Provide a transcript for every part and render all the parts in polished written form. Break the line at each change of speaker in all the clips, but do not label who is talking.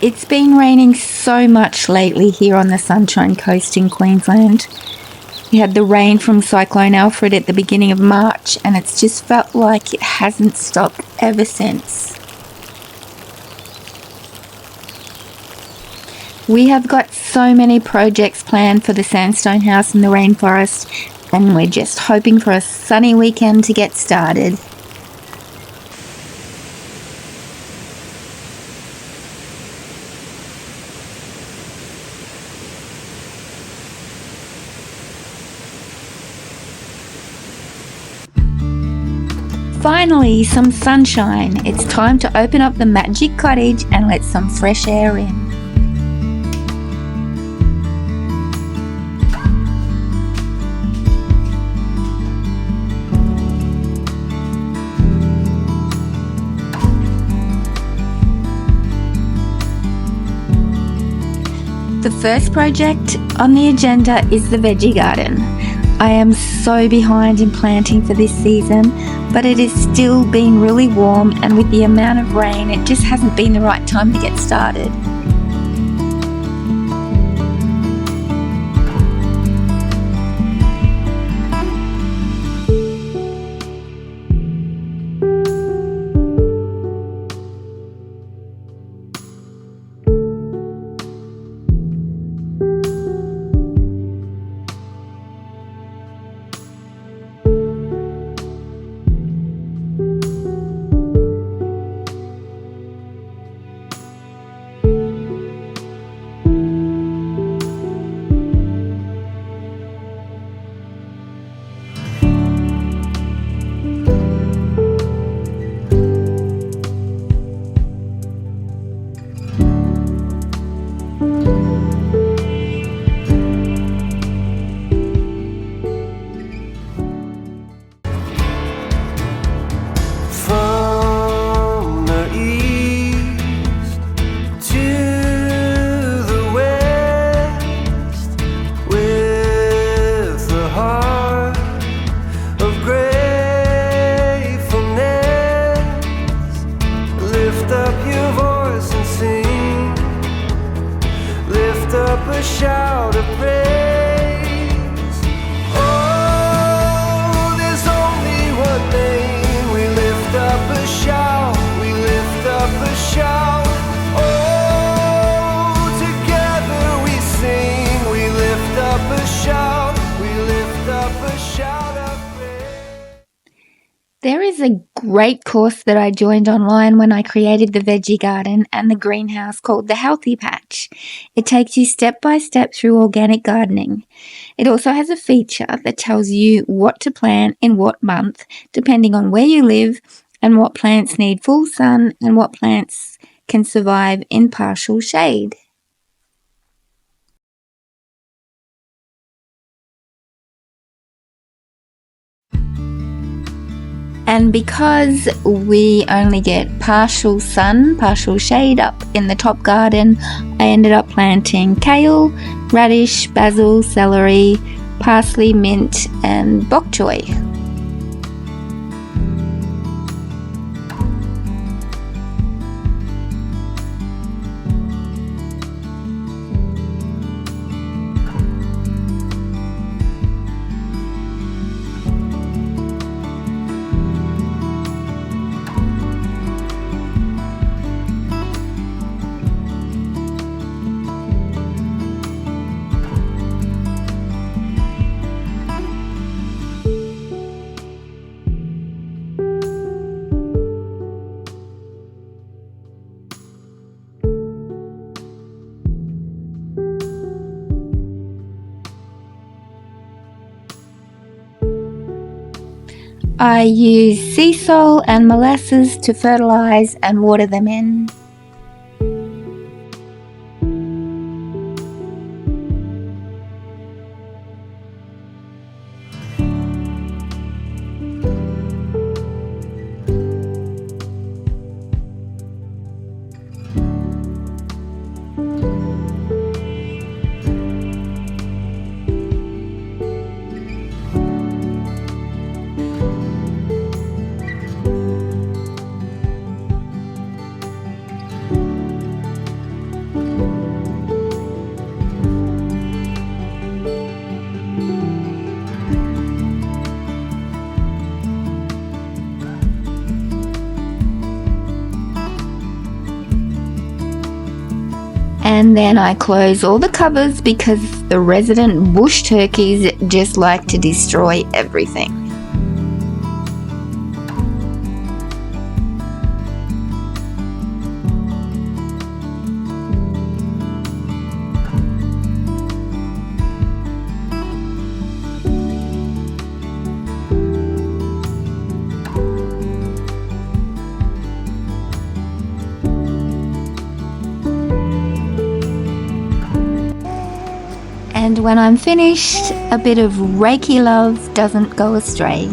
It's been raining so much lately here on the Sunshine Coast in Queensland. We had the rain from Cyclone Alfred at the beginning of March, and it's just felt like it hasn't stopped ever since. We have got so many projects planned for the Sandstone house in the Rainforest, and we're just hoping for a sunny weekend to get started. Finally, some sunshine. It's time to open up the magic cottage and let some fresh air in. The first project on the agenda is the veggie garden. I am so behind in planting for this season, but it has still been really warm, and with the amount of rain, it just hasn't been the right time to get started.
Shout of praise. Oh, there's only one name. We lift up a shout. We lift up a shout. Oh, together we sing. We lift up a shout. We lift up a shout of praise.
There is a great course that I joined online when I created the veggie garden and the greenhouse called the Healthy Patch. It takes you step by step through organic gardening. It also has a feature that tells you what to plant in what month, depending on where you live, and what plants need full sun and what plants can survive in partial shade. And because we only get partial sun, partial shade up in the top garden, I ended up planting kale, radish, basil, celery, parsley, mint, and bok choy. I use sea salt and molasses to fertilize and water them in. And then I close all the cupboards because the resident bush turkeys just like to destroy everything. And when I'm finished, a bit of Reiki love doesn't go astray.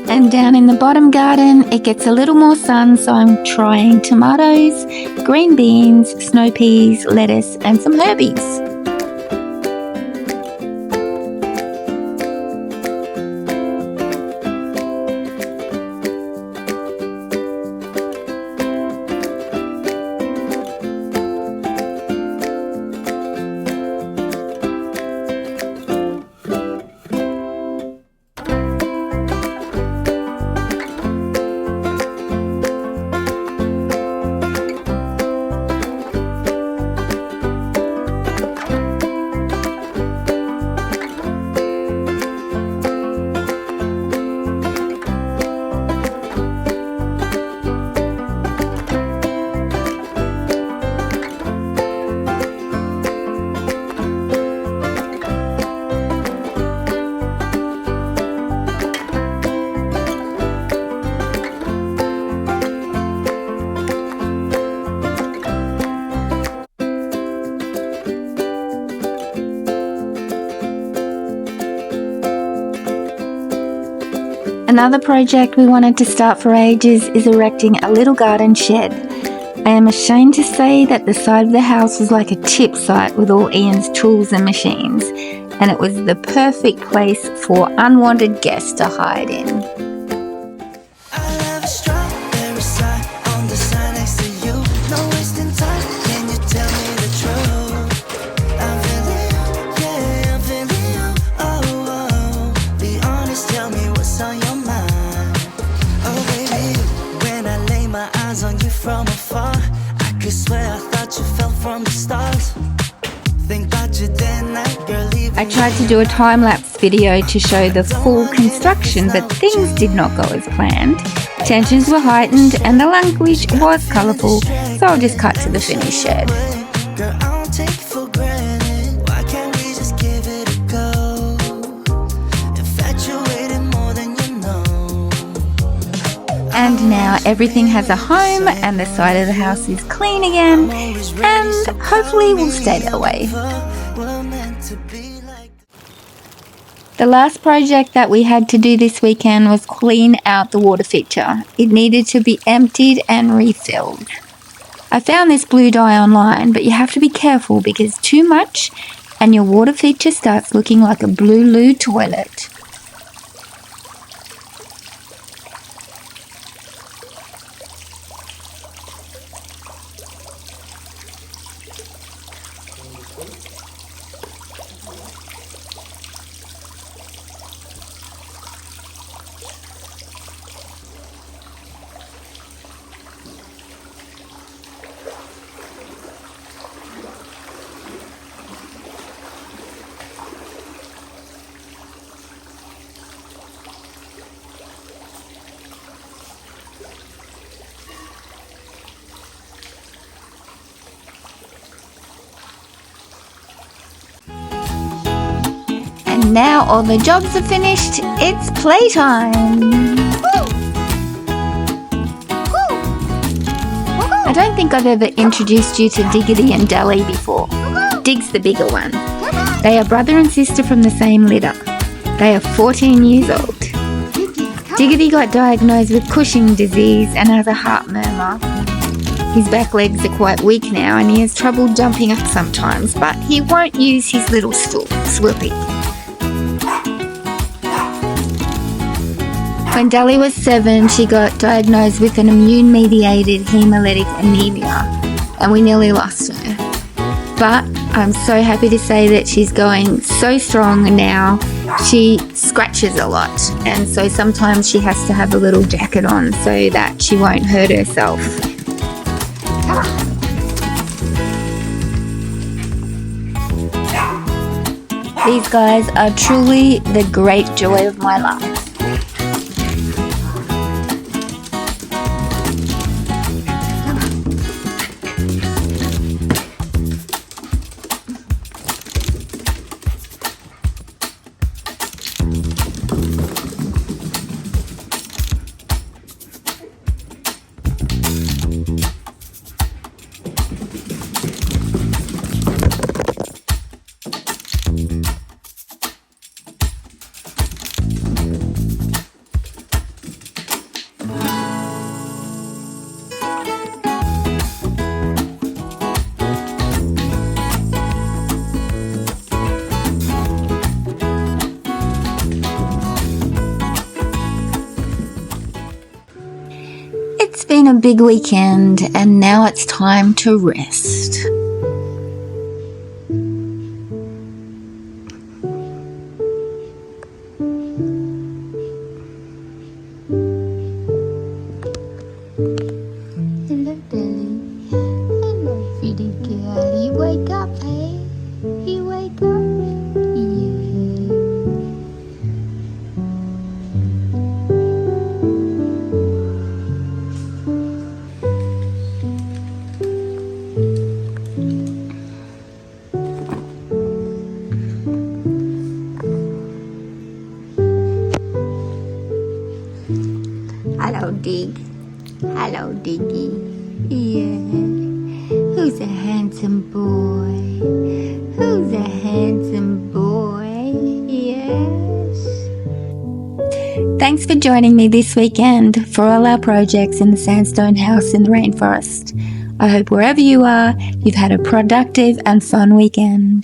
And down in the bottom garden, it gets a little more sun, so I'm trying tomatoes, green beans, snow peas, lettuce, and some herbies. Another project we wanted to start for ages is erecting a little garden shed. I am ashamed to say that the side of the house was like a chip site with all Ian's tools and machines, and it was the perfect place for unwanted guests to hide in.
From afar, I could swear I thought you fell from the stars. Think about you then, that girl.
I tried to do a time-lapse video to show the full construction, but things did not go as planned. Tensions were heightened and the language was colourful, so I'll just cut to the finished shed.
Girl, I don't take it for granted. Why can't we just give it a go? Infatuated more than you know.
And now everything has a home and the side of the house is clean again, and hopefully will stay that way. The last project that we had to do this weekend was clean out the water feature. It needed to be emptied and refilled. I found this blue dye online, but you have to be careful because too much and your water feature starts looking like a blue loo toilet. And now all the jobs are finished, it's playtime! I don't think I've ever introduced you to Diggity and Delhi before. Dig's the bigger one. They are brother and sister from the same litter. They are 14 years old. Diggity got diagnosed with Cushing's disease and has a heart murmur. His back legs are quite weak now and he has trouble jumping up sometimes, but he won't use his little stool, Swoopy. When Delhi was 7, she got diagnosed with an immune-mediated hemolytic anemia, and we nearly lost her. But I'm so happy to say that she's going so strong now. She scratches a lot, and so sometimes she has to have a little jacket on so that she won't hurt herself. These guys are truly the great joy of my life. It's been a big weekend and now it's time to rest. Hello, Delhi. Hello, pretty girlie. Wake up, eh? You wake up? Yeah. Hello, Dig. Hello, Diggy. Yeah. Who's a handsome boy? Who's a handsome boy? Yes. Thanks for joining me this weekend for all our projects in the Sandstone house in the Rainforest. I hope wherever you are, you've had a productive and fun weekend.